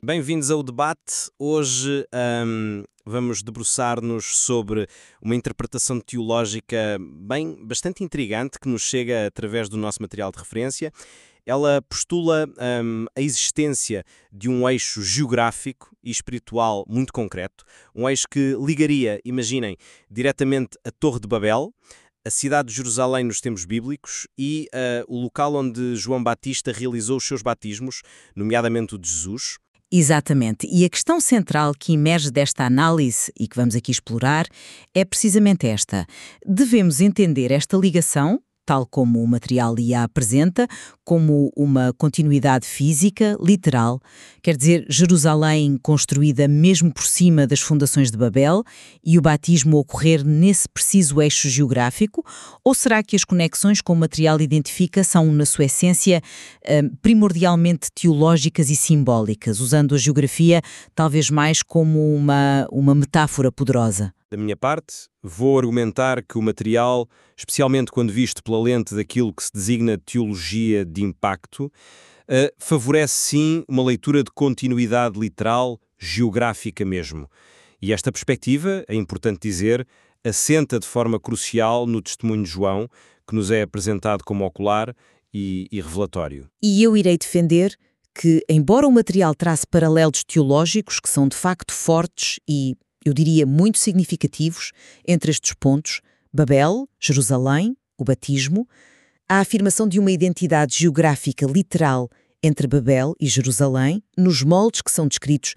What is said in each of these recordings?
Bem-vindos ao debate. Hoje vamos debruçar-nos sobre uma interpretação teológica bastante intrigante que nos chega através do nosso material de referência. Ela postula a existência de um eixo geográfico e espiritual muito concreto, um eixo que ligaria, imaginem, diretamente a Torre de Babel, a cidade de Jerusalém nos tempos bíblicos e o local onde João Batista realizou os seus batismos, nomeadamente o de Jesus. Exatamente. E a questão central que emerge desta análise e que vamos aqui explorar é precisamente esta. Devemos entender esta ligação, tal como o material a apresenta, como uma continuidade física, literal, quer dizer, Jerusalém construída mesmo por cima das fundações de Babel e o batismo ocorrer nesse preciso eixo geográfico, ou será que as conexões com o material identifica são, na sua essência, primordialmente teológicas e simbólicas, usando a geografia talvez mais como uma metáfora poderosa? Da minha parte, vou argumentar que o material, especialmente quando visto pela lente daquilo que se designa teologia de impacto, favorece sim uma leitura de continuidade literal, geográfica mesmo. E esta perspectiva, é importante dizer, assenta de forma crucial no testemunho de João, que nos é apresentado como ocular e revelatório. E eu irei defender que, embora o material trace paralelos teológicos que são de facto fortes e, eu diria, muito significativos entre estes pontos, Babel, Jerusalém, o batismo, a afirmação de uma identidade geográfica literal entre Babel e Jerusalém, nos moldes que são descritos,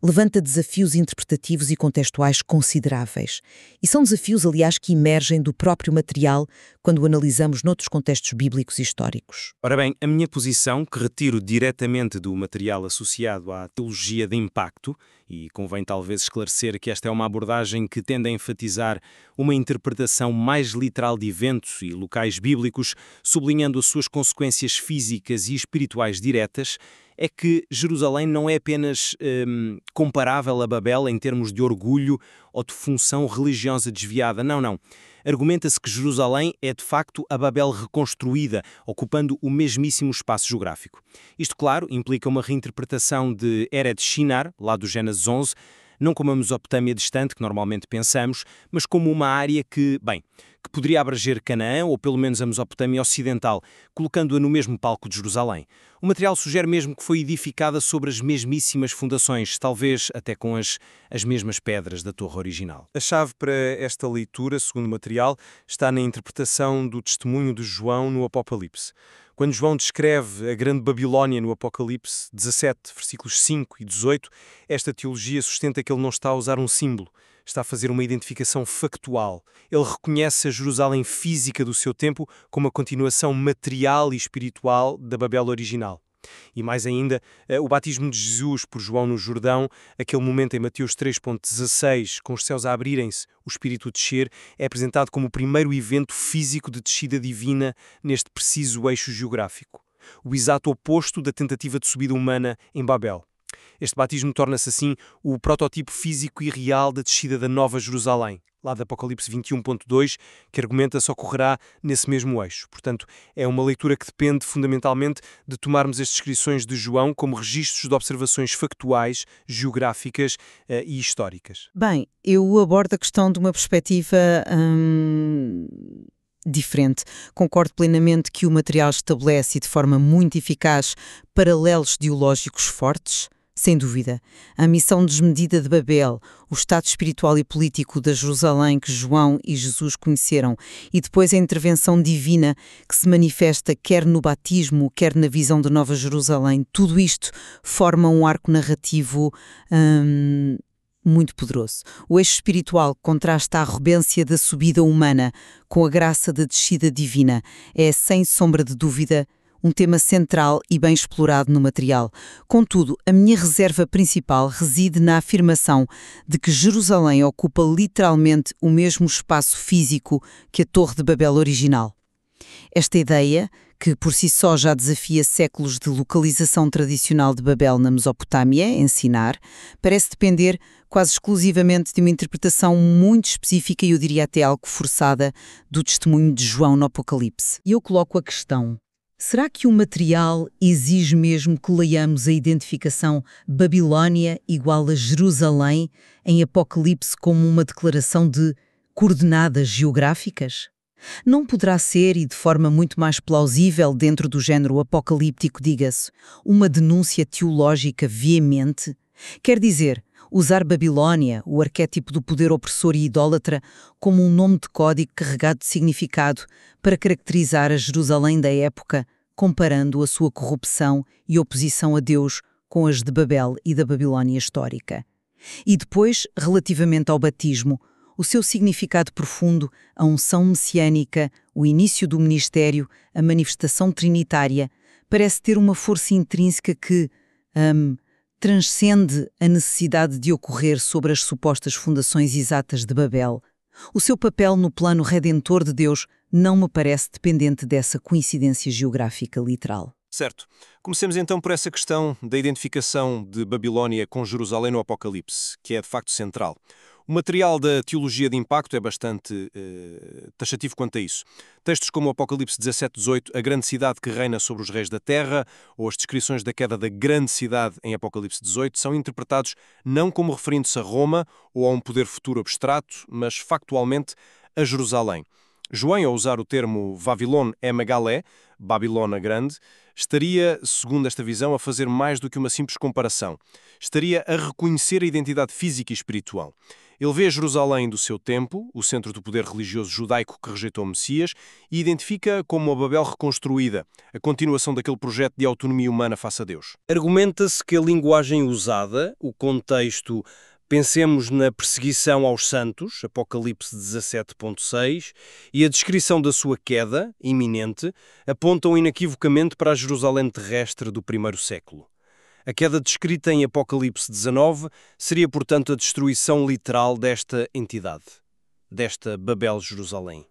levanta desafios interpretativos e contextuais consideráveis. E são desafios, aliás, que emergem do próprio material quando o analisamos noutros contextos bíblicos e históricos. Ora bem, a minha posição, que retiro diretamente do material associado à teologia de impacto, e convém talvez esclarecer que esta é uma abordagem que tende a enfatizar uma interpretação mais literal de eventos e locais bíblicos, sublinhando as suas consequências físicas e espirituais diretas, é que Jerusalém não é apenas comparável a Babel em termos de orgulho ou de função religiosa desviada. Não. Argumenta-se que Jerusalém é de facto a Babel reconstruída, ocupando o mesmíssimo espaço geográfico. Isto, claro, implica uma reinterpretação de Eretz Shinar, lá do Gênesis 11, não como a Mesopotâmia distante, que normalmente pensamos, mas como uma área que poderia abranger Canaã, ou pelo menos a Mesopotâmia ocidental, colocando-a no mesmo palco de Jerusalém. O material sugere mesmo que foi edificada sobre as mesmíssimas fundações, talvez até com as mesmas pedras da torre original. A chave para esta leitura, segundo o material, está na interpretação do testemunho de João no Apocalipse. Quando João descreve a grande Babilónia no Apocalipse 17, versículos 5 e 18, esta teologia sustenta que ele não está a usar um símbolo, está a fazer uma identificação factual. Ele reconhece a Jerusalém física do seu tempo como a continuação material e espiritual da Babel original. E mais ainda, o batismo de Jesus por João no Jordão, aquele momento em Mateus 3.16, com os céus a abrirem-se, o Espírito descer, é apresentado como o primeiro evento físico de descida divina neste preciso eixo geográfico. O exato oposto da tentativa de subida humana em Babel. Este batismo torna-se assim o protótipo físico e real da descida da Nova Jerusalém, lá de Apocalipse 21.2, que argumenta se ocorrerá nesse mesmo eixo. Portanto, é uma leitura que depende fundamentalmente de tomarmos as descrições de João como registros de observações factuais, geográficas e históricas. Bem, eu abordo a questão de uma perspectiva diferente. Concordo plenamente que o material estabelece de forma muito eficaz paralelos ideológicos fortes. Sem dúvida, a missão desmedida de Babel, o estado espiritual e político da Jerusalém que João e Jesus conheceram e depois a intervenção divina que se manifesta quer no batismo, quer na visão de Nova Jerusalém, tudo isto forma um arco narrativo muito poderoso. O eixo espiritual contrasta a arrogância da subida humana com a graça da descida divina. É, sem sombra de dúvida, um tema central e bem explorado no material. Contudo, a minha reserva principal reside na afirmação de que Jerusalém ocupa literalmente o mesmo espaço físico que a Torre de Babel original. Esta ideia, que por si só já desafia séculos de localização tradicional de Babel na Mesopotâmia, em Sinar, parece depender quase exclusivamente de uma interpretação muito específica e eu diria até algo forçada do testemunho de João no Apocalipse. E eu coloco a questão: Será que o material exige mesmo que leiamos a identificação Babilônia igual a Jerusalém em Apocalipse como uma declaração de coordenadas geográficas? Não poderá ser, e de forma muito mais plausível dentro do género apocalíptico, diga-se, uma denúncia teológica veemente? Quer dizer, usar Babilônia, o arquétipo do poder opressor e idólatra, como um nome de código carregado de significado para caracterizar a Jerusalém da época, comparando a sua corrupção e oposição a Deus com as de Babel e da Babilônia histórica. E depois, relativamente ao batismo, o seu significado profundo, a unção messiânica, o início do ministério, a manifestação trinitária, parece ter uma força intrínseca que transcende a necessidade de ocorrer sobre as supostas fundações exatas de Babel. O seu papel no plano redentor de Deus não me parece dependente dessa coincidência geográfica literal. Certo. Comecemos então por essa questão da identificação de Babilônia com Jerusalém no Apocalipse, que é de facto central. O material da teologia de impacto é bastante taxativo quanto a isso. Textos como o Apocalipse 17:18, a grande cidade que reina sobre os reis da terra, ou as descrições da queda da grande cidade em Apocalipse 18, são interpretados não como referindo-se a Roma ou a um poder futuro abstrato, mas factualmente a Jerusalém. João, ao usar o termo Vavilon é Megalé, Babilônia Grande, estaria, segundo esta visão, a fazer mais do que uma simples comparação. Estaria a reconhecer a identidade física e espiritual. Ele vê a Jerusalém do seu tempo, o centro do poder religioso judaico que rejeitou o Messias, e identifica como a Babel reconstruída, a continuação daquele projeto de autonomia humana face a Deus. Argumenta-se que a linguagem usada, o contexto. Pensemos na perseguição aos santos, Apocalipse 17.6, e a descrição da sua queda, iminente, apontam inequivocamente para a Jerusalém terrestre do primeiro século. A queda descrita em Apocalipse 19 seria, portanto, a destruição literal desta entidade, desta Babel-Jerusalém.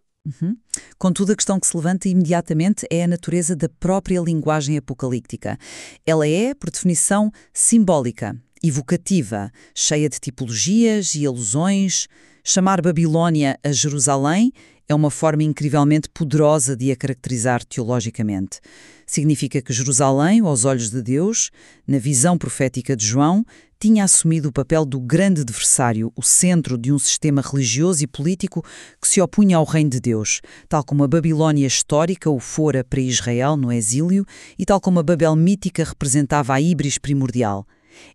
Contudo, a questão que se levanta imediatamente é a natureza da própria linguagem apocalíptica. Ela é, por definição, simbólica, evocativa, cheia de tipologias e alusões. Chamar Babilônia a Jerusalém é uma forma incrivelmente poderosa de a caracterizar teologicamente. Significa que Jerusalém, aos olhos de Deus, na visão profética de João, tinha assumido o papel do grande adversário, o centro de um sistema religioso e político que se opunha ao reino de Deus, tal como a Babilônia histórica o fora para Israel no exílio e tal como a Babel mítica representava a íbris primordial.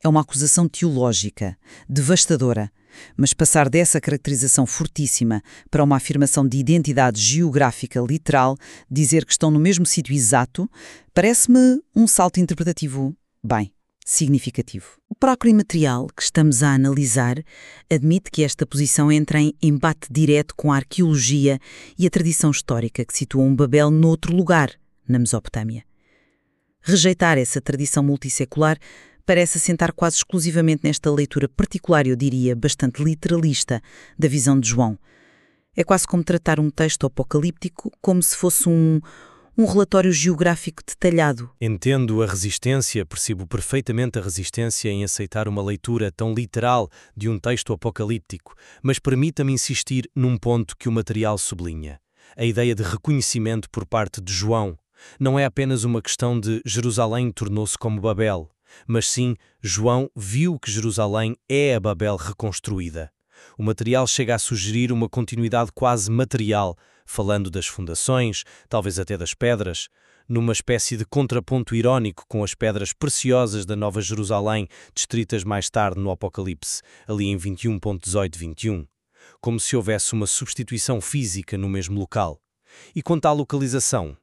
É uma acusação teológica, devastadora, mas passar dessa caracterização fortíssima para uma afirmação de identidade geográfica literal, dizer que estão no mesmo sítio exato, parece-me um salto interpretativo, significativo. O próprio material que estamos a analisar admite que esta posição entra em embate direto com a arqueologia e a tradição histórica que situam Babel noutro lugar, na Mesopotâmia. Rejeitar essa tradição multissecular parece assentar quase exclusivamente nesta leitura particular, eu diria, bastante literalista, da visão de João. É quase como tratar um texto apocalíptico como se fosse um relatório geográfico detalhado. Entendo a resistência, percebo perfeitamente a resistência em aceitar uma leitura tão literal de um texto apocalíptico, mas permita-me insistir num ponto que o material sublinha. A ideia de reconhecimento por parte de João não é apenas uma questão de Jerusalém tornou-se como Babel, mas sim, João viu que Jerusalém é a Babel reconstruída. O material chega a sugerir uma continuidade quase material, falando das fundações, talvez até das pedras, numa espécie de contraponto irónico com as pedras preciosas da Nova Jerusalém, descritas mais tarde no Apocalipse, ali em 21.18-21, como se houvesse uma substituição física no mesmo local. E quanto à localização,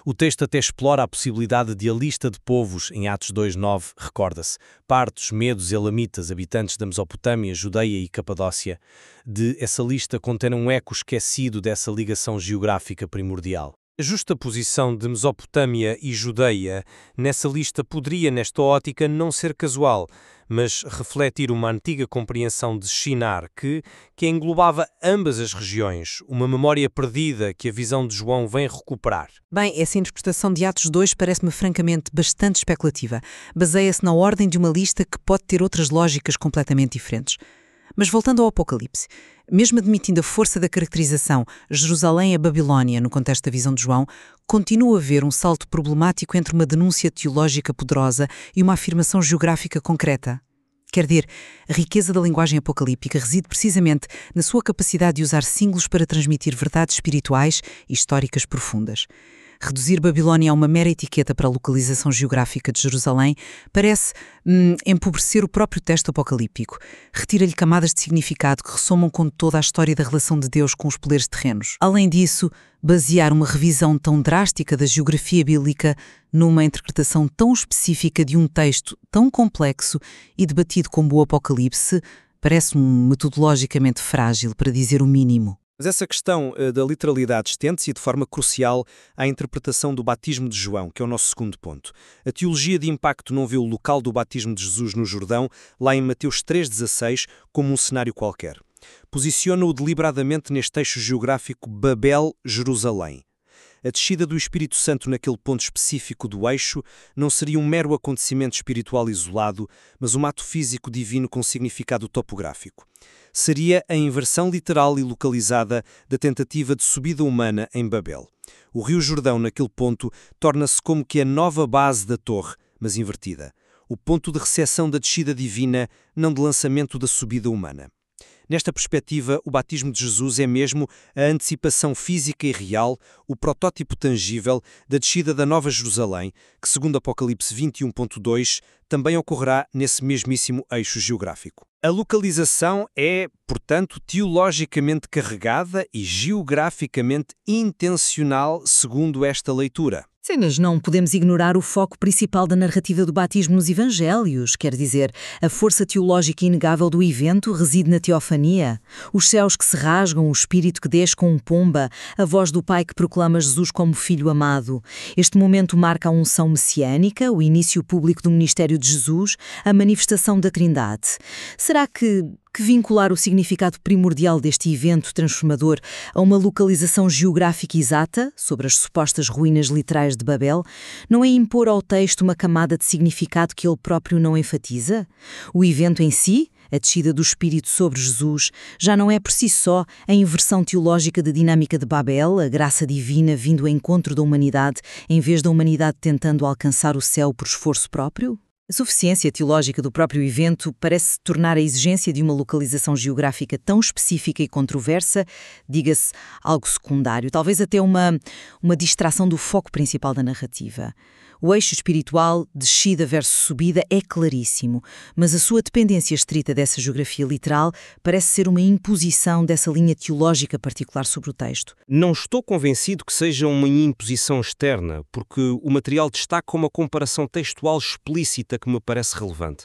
o texto até explora a possibilidade de a lista de povos, em Atos 2.9, recorda-se, partos, medos, elamitas, habitantes da Mesopotâmia, Judeia e Capadócia, de essa lista conter um eco esquecido dessa ligação geográfica primordial. A justaposição de Mesopotâmia e Judeia nessa lista poderia, nesta ótica, não ser casual, mas refletir uma antiga compreensão de Shinar que englobava ambas as regiões, uma memória perdida que a visão de João vem recuperar. Essa interpretação de Atos 2 parece-me francamente bastante especulativa. Baseia-se na ordem de uma lista que pode ter outras lógicas completamente diferentes. Mas voltando ao Apocalipse, mesmo admitindo a força da caracterização Jerusalém a Babilónia no contexto da visão de João, continua a haver um salto problemático entre uma denúncia teológica poderosa e uma afirmação geográfica concreta. Quer dizer, a riqueza da linguagem apocalíptica reside precisamente na sua capacidade de usar símbolos para transmitir verdades espirituais e históricas profundas. Reduzir Babilónia a uma mera etiqueta para a localização geográfica de Jerusalém parece empobrecer o próprio texto apocalíptico. Retira-lhe camadas de significado que ressomam com toda a história da relação de Deus com os poderes terrenos. Além disso, basear uma revisão tão drástica da geografia bíblica numa interpretação tão específica de um texto tão complexo e debatido como o Apocalipse parece-me metodologicamente frágil, para dizer o mínimo. Mas essa questão da literalidade estende-se de forma crucial à interpretação do batismo de João, que é o nosso segundo ponto. A teologia de impacto não vê o local do batismo de Jesus no Jordão, lá em Mateus 3,16, como um cenário qualquer. Posiciona-o deliberadamente neste eixo geográfico Babel-Jerusalém. A descida do Espírito Santo naquele ponto específico do eixo não seria um mero acontecimento espiritual isolado, mas um ato físico divino com significado topográfico. Seria a inversão literal e localizada da tentativa de subida humana em Babel. O Rio Jordão, naquele ponto, torna-se como que a nova base da torre, mas invertida. O ponto de recepção da descida divina, não de lançamento da subida humana. Nesta perspectiva, o batismo de Jesus é mesmo a antecipação física e real, o protótipo tangível da descida da Nova Jerusalém, que, segundo Apocalipse 21.2, também ocorrerá nesse mesmíssimo eixo geográfico. A localização é, portanto, teologicamente carregada e geograficamente intencional, segundo esta leitura. Sim, mas não podemos ignorar o foco principal da narrativa do batismo nos Evangelhos, quer dizer, a força teológica inegável do evento reside na teofania. Os céus que se rasgam, o Espírito que desce com pomba, a voz do Pai que proclama Jesus como Filho amado. Este momento marca a unção messiânica, o início público do ministério de Jesus, a manifestação da Trindade. Será que vincular o significado primordial deste evento transformador a uma localização geográfica exata, sobre as supostas ruínas literais de Babel, não é impor ao texto uma camada de significado que ele próprio não enfatiza? O evento em si, a descida do Espírito sobre Jesus, já não é por si só a inversão teológica da dinâmica de Babel, a graça divina vindo ao encontro da humanidade, em vez da humanidade tentando alcançar o céu por esforço próprio? A suficiência teológica do próprio evento parece tornar a exigência de uma localização geográfica tão específica e controversa, diga-se, algo secundário, talvez até uma distração do foco principal da narrativa. O eixo espiritual, descida versus subida, é claríssimo, mas a sua dependência estrita dessa geografia literal parece ser uma imposição dessa linha teológica particular sobre o texto. Não estou convencido que seja uma imposição externa, porque o material destaca uma comparação textual explícita que me parece relevante.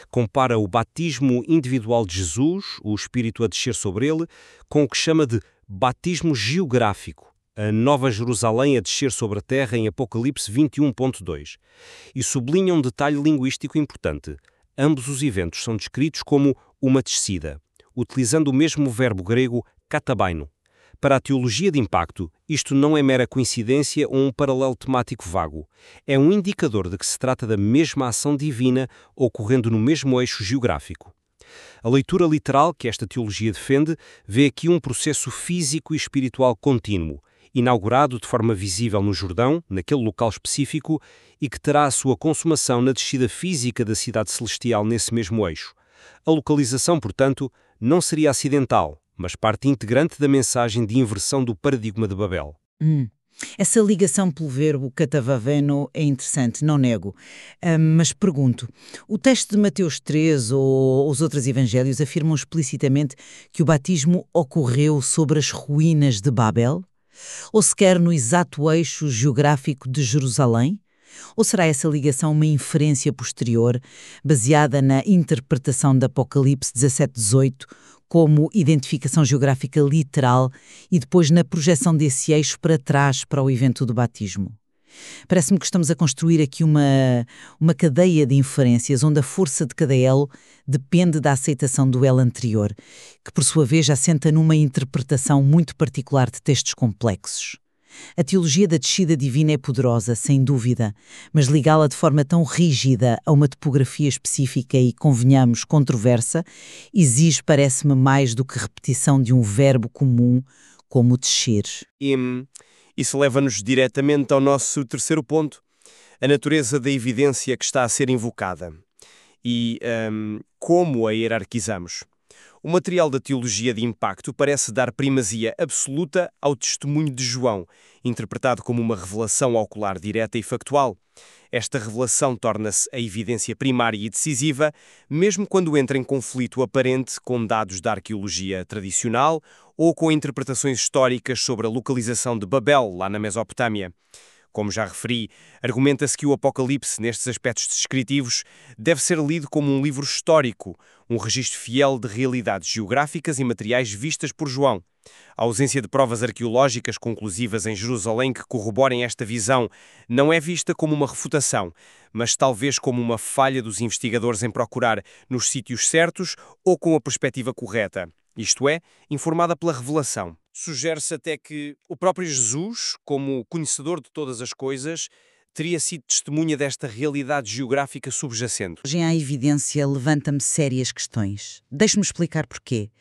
Compara o batismo individual de Jesus, o Espírito a descer sobre ele, com o que chama de batismo geográfico, a Nova Jerusalém a descer sobre a terra em Apocalipse 21.2. E sublinha um detalhe linguístico importante. Ambos os eventos são descritos como uma descida, utilizando o mesmo verbo grego katabaino. Para a teologia de impacto, isto não é mera coincidência ou um paralelo temático vago. É um indicador de que se trata da mesma ação divina ocorrendo no mesmo eixo geográfico. A leitura literal que esta teologia defende vê aqui um processo físico e espiritual contínuo, inaugurado de forma visível no Jordão, naquele local específico, e que terá a sua consumação na descida física da cidade celestial nesse mesmo eixo. A localização, portanto, não seria acidental, mas parte integrante da mensagem de inversão do paradigma de Babel. Essa ligação pelo verbo katavaveno é interessante, não nego. Mas pergunto, o texto de Mateus 3 ou os outros evangelhos afirmam explicitamente que o batismo ocorreu sobre as ruínas de Babel? Ou sequer no exato eixo geográfico de Jerusalém? Ou será essa ligação uma inferência posterior, baseada na interpretação de Apocalipse 17:18 como identificação geográfica literal e depois na projeção desse eixo para trás para o evento do batismo? Parece-me que estamos a construir aqui uma cadeia de inferências onde a força de cada elo depende da aceitação do elo anterior, que por sua vez assenta numa interpretação muito particular de textos complexos. A teologia da descida divina é poderosa, sem dúvida, mas ligá-la de forma tão rígida a uma topografia específica e, convenhamos, controversa, exige, parece-me, mais do que repetição de um verbo comum, como descer. E isso leva-nos diretamente ao nosso terceiro ponto, a natureza da evidência que está a ser invocada e como a hierarquizamos. O material da teologia de impacto parece dar primazia absoluta ao testemunho de João, interpretado como uma revelação ocular direta e factual. Esta revelação torna-se a evidência primária e decisiva, mesmo quando entra em conflito aparente com dados da arqueologia tradicional ou com interpretações históricas sobre a localização de Babel, lá na Mesopotâmia. Como já referi, argumenta-se que o Apocalipse, nestes aspectos descritivos, deve ser lido como um livro histórico, um registro fiel de realidades geográficas e materiais vistas por João. A ausência de provas arqueológicas conclusivas em Jerusalém que corroborem esta visão não é vista como uma refutação, mas talvez como uma falha dos investigadores em procurar nos sítios certos ou com a perspectiva correta, isto é, informada pela revelação. Sugere-se até que o próprio Jesus, como conhecedor de todas as coisas, teria sido testemunha desta realidade geográfica subjacente. A evidência levanta-me sérias questões. Deixe-me explicar porquê.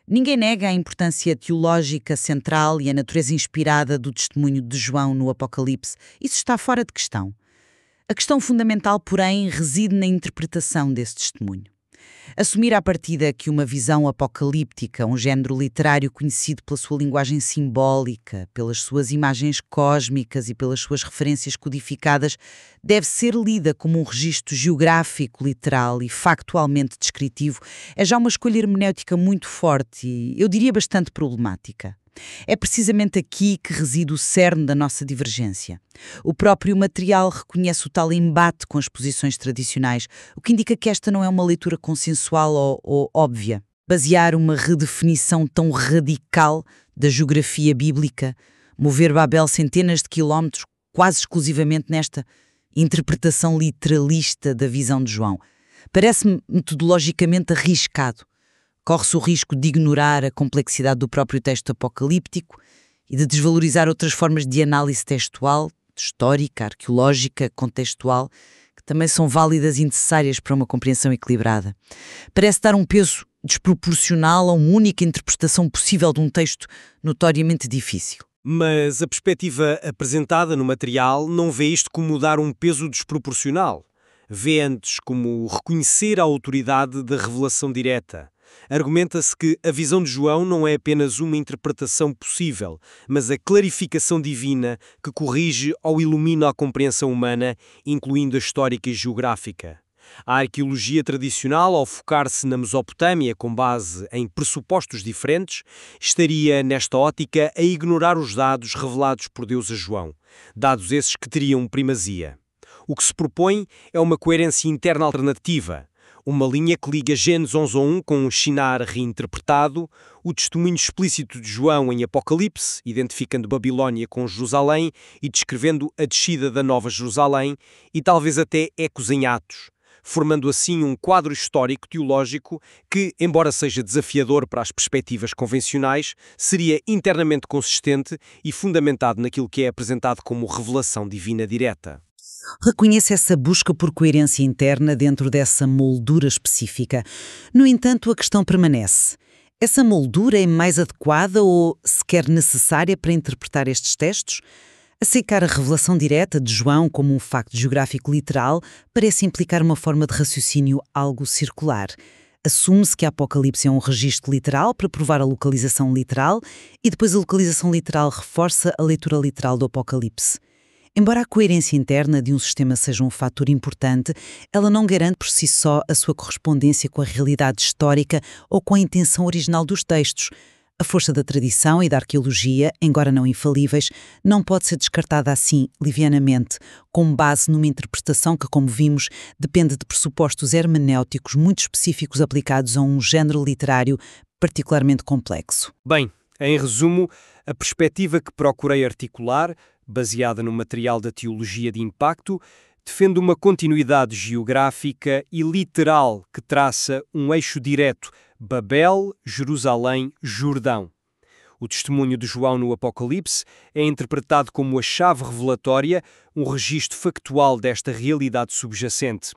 Ninguém nega a importância teológica central e a natureza inspirada do testemunho de João no Apocalipse. Isso está fora de questão. A questão fundamental, porém, reside na interpretação desse testemunho. Assumir à partida que uma visão apocalíptica, um género literário conhecido pela sua linguagem simbólica, pelas suas imagens cósmicas e pelas suas referências codificadas, deve ser lida como um registro geográfico, literal e factualmente descritivo, é já uma escolha hermenêutica muito forte e, eu diria, bastante problemática. É precisamente aqui que reside o cerne da nossa divergência. O próprio material reconhece o tal embate com as posições tradicionais, o que indica que esta não é uma leitura consensual ou óbvia. Basear uma redefinição tão radical da geografia bíblica, mover Babel centenas de quilómetros, quase exclusivamente nesta interpretação literalista da visão de João, parece-me metodologicamente arriscado. Corre-se o risco de ignorar a complexidade do próprio texto apocalíptico e de desvalorizar outras formas de análise textual, histórica, arqueológica, contextual, que também são válidas e necessárias para uma compreensão equilibrada. Parece dar um peso desproporcional a uma única interpretação possível de um texto notoriamente difícil. Mas a perspectiva apresentada no material não vê isto como dar um peso desproporcional. Vê antes como reconhecer a autoridade da revelação direta. Argumenta-se que a visão de João não é apenas uma interpretação possível, mas a clarificação divina que corrige ou ilumina a compreensão humana, incluindo a histórica e geográfica. A arqueologia tradicional, ao focar-se na Mesopotâmia com base em pressupostos diferentes, estaria, nesta ótica, a ignorar os dados revelados por Deus a João, dados esses que teriam primazia. O que se propõe é uma coerência interna alternativa, uma linha que liga Gênesis 11:1 com o Shinar reinterpretado, o testemunho explícito de João em Apocalipse, identificando Babilónia com Jerusalém e descrevendo a descida da Nova Jerusalém, e talvez até ecos em Atos, formando assim um quadro histórico-teológico que, embora seja desafiador para as perspectivas convencionais, seria internamente consistente e fundamentado naquilo que é apresentado como revelação divina direta. Reconheço essa busca por coerência interna dentro dessa moldura específica. No entanto, a questão permanece. Essa moldura é mais adequada ou sequer necessária para interpretar estes textos? Aceitar a revelação direta de João como um facto geográfico literal parece implicar uma forma de raciocínio algo circular. Assume-se que a Apocalipse é um registro literal para provar a localização literal e depois a localização literal reforça a leitura literal do Apocalipse. Embora a coerência interna de um sistema seja um fator importante, ela não garante por si só a sua correspondência com a realidade histórica ou com a intenção original dos textos. A força da tradição e da arqueologia, embora não infalíveis, não pode ser descartada assim, livianamente, com base numa interpretação que, como vimos, depende de pressupostos hermenêuticos muito específicos aplicados a um género literário particularmente complexo. Bem, em resumo, a perspectiva que procurei articular, baseada no material da teologia de impacto, defende uma continuidade geográfica e literal que traça um eixo direto Babel, Jerusalém, Jordão. O testemunho de João no Apocalipse é interpretado como a chave revelatória, um registro factual desta realidade subjacente.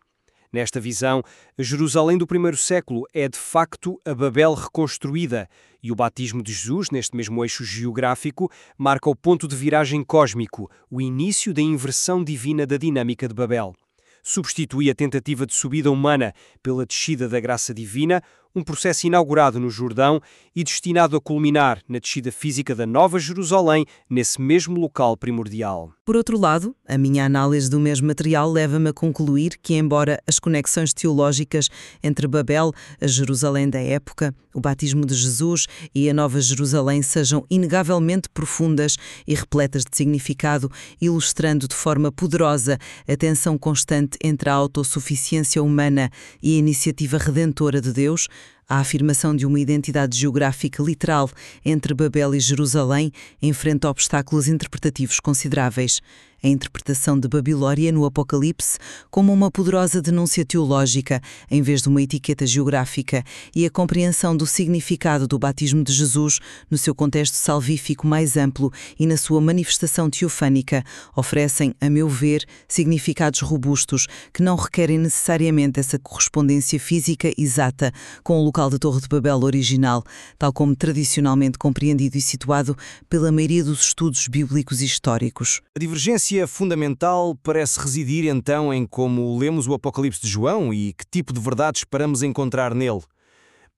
Nesta visão, a Jerusalém do primeiro século é de facto a Babel reconstruída, e o batismo de Jesus, neste mesmo eixo geográfico, marca o ponto de viragem cósmico, o início da inversão divina da dinâmica de Babel. Substitui a tentativa de subida humana pela descida da graça divina, um processo inaugurado no Jordão e destinado a culminar na descida física da Nova Jerusalém, nesse mesmo local primordial. Por outro lado, a minha análise do mesmo material leva-me a concluir que, embora as conexões teológicas entre Babel, a Jerusalém da época, o batismo de Jesus e a Nova Jerusalém sejam inegavelmente profundas e repletas de significado, ilustrando de forma poderosa a tensão constante entre a autossuficiência humana e a iniciativa redentora de Deus, a afirmação de uma identidade geográfica literal entre Babel e Jerusalém enfrenta obstáculos interpretativos consideráveis. A interpretação de Babilónia no Apocalipse como uma poderosa denúncia teológica, em vez de uma etiqueta geográfica, e a compreensão do significado do batismo de Jesus no seu contexto salvífico mais amplo e na sua manifestação teofânica, oferecem, a meu ver, significados robustos que não requerem necessariamente essa correspondência física exata com o local da Torre de Babel original, tal como tradicionalmente compreendido e situado pela maioria dos estudos bíblicos e históricos. A divergência fundamental parece residir então em como lemos o Apocalipse de João e que tipo de verdade esperamos encontrar nele.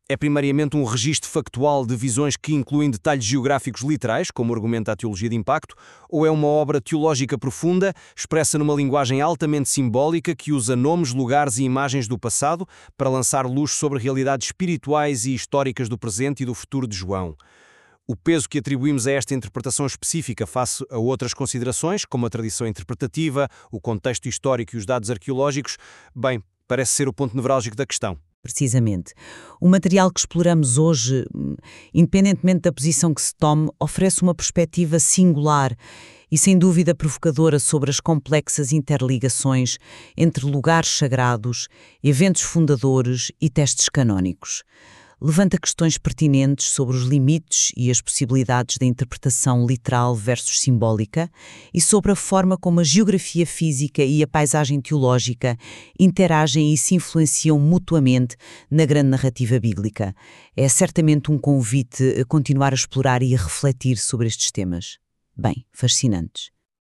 É primariamente um registro factual de visões que incluem detalhes geográficos literais, como argumenta a teologia de impacto, ou é uma obra teológica profunda, expressa numa linguagem altamente simbólica que usa nomes, lugares e imagens do passado para lançar luz sobre realidades espirituais e históricas do presente e do futuro de João? O peso que atribuímos a esta interpretação específica face a outras considerações, como a tradição interpretativa, o contexto histórico e os dados arqueológicos, bem, parece ser o ponto nevrálgico da questão. Precisamente. O material que exploramos hoje, independentemente da posição que se tome, oferece uma perspectiva singular e sem dúvida provocadora sobre as complexas interligações entre lugares sagrados, eventos fundadores e textos canónicos. Levanta questões pertinentes sobre os limites e as possibilidades da interpretação literal versus simbólica e sobre a forma como a geografia física e a paisagem teológica interagem e se influenciam mutuamente na grande narrativa bíblica. É certamente um convite a continuar a explorar e a refletir sobre estes temas. Bem, fascinantes.